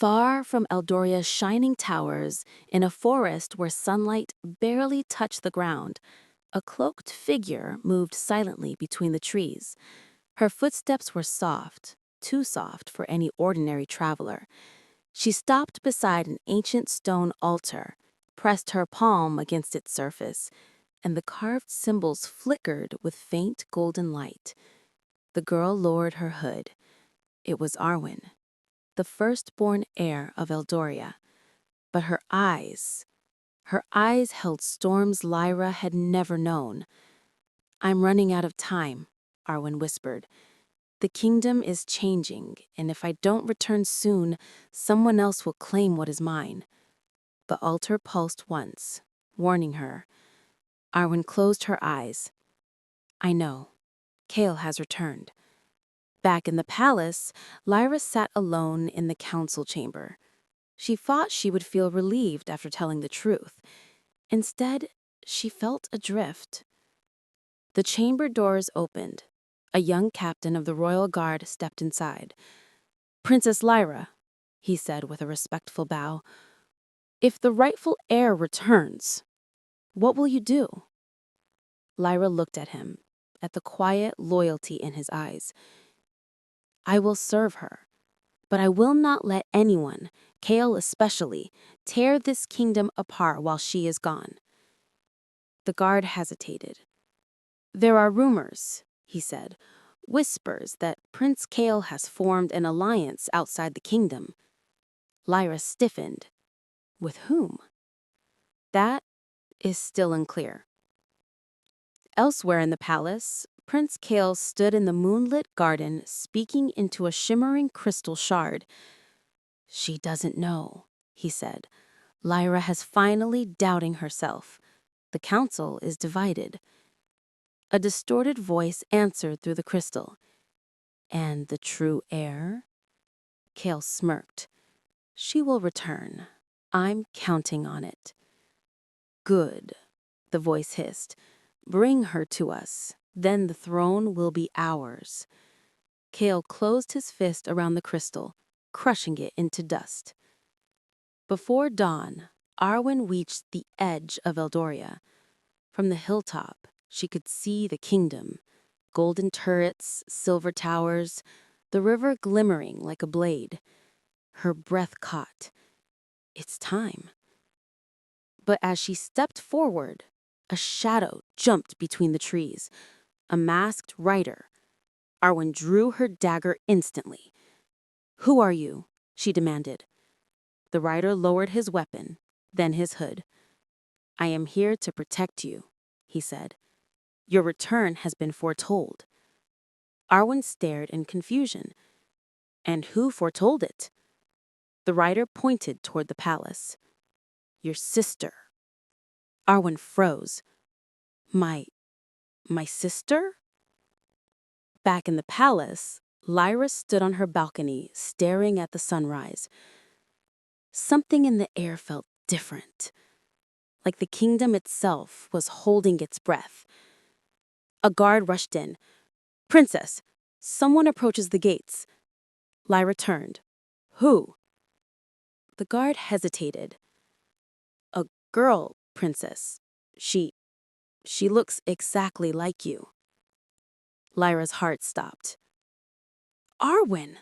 Far from Eldoria's shining towers, in a forest where sunlight barely touched the ground, a cloaked figure moved silently between the trees. Her footsteps were soft, too soft for any ordinary traveler. She stopped beside an ancient stone altar, pressed her palm against its surface, and the carved symbols flickered with faint golden light. The girl lowered her hood. It was Arwen, the firstborn heir of Eldoria. But her eyes held storms Lyra had never known. "I'm running out of time," Arwen whispered. "The kingdom is changing, and if I don't return soon, someone else will claim what is mine." The altar pulsed once, warning her. Arwen closed her eyes. "I know. Kale has returned." Back in the palace, Lyra sat alone in the council chamber. She thought she would feel relieved after telling the truth. Instead, she felt adrift. The chamber doors opened. A young captain of the royal guard stepped inside. "Princess Lyra," he said with a respectful bow, "if the rightful heir returns, what will you do?" Lyra looked at him, at the quiet loyalty in his eyes. "I will serve her, but I will not let anyone, Kale especially, tear this kingdom apart while she is gone." The guard hesitated. "There are rumors," he said, "whispers that Prince Kale has formed an alliance outside the kingdom." Lyra stiffened. With whom? That is still unclear. Elsewhere in the palace, Prince Kale stood in the moonlit garden speaking into a shimmering crystal shard. "She doesn't know," he said. "Lyra has finally doubting herself. The council is divided." A distorted voice answered through the crystal. "And the true heir?" Kale smirked. "She will return. I'm counting on it." "Good," the voice hissed. "Bring her to us. Then the throne will be ours." Kale closed his fist around the crystal, crushing it into dust. Before dawn, Arwen reached the edge of Eldoria. From the hilltop, she could see the kingdom. Golden turrets, silver towers, the river glimmering like a blade. Her breath caught. It's time. But as she stepped forward, a shadow jumped between the trees. A masked rider. Arwen drew her dagger instantly. "Who are you?" she demanded. The rider lowered his weapon, then his hood. "I am here to protect you," he said. "Your return has been foretold." Arwen stared in confusion. "And who foretold it?" The rider pointed toward the palace. "Your sister." Arwen froze. My sister?" Back in the palace, Lyra stood on her balcony, staring at the sunrise. Something in the air felt different, like the kingdom itself was holding its breath. A guard rushed in. "Princess, someone approaches the gates." Lyra turned. "Who?" The guard hesitated. "A girl, Princess. She looks exactly like you." Lyra's heart stopped. "Arwen!"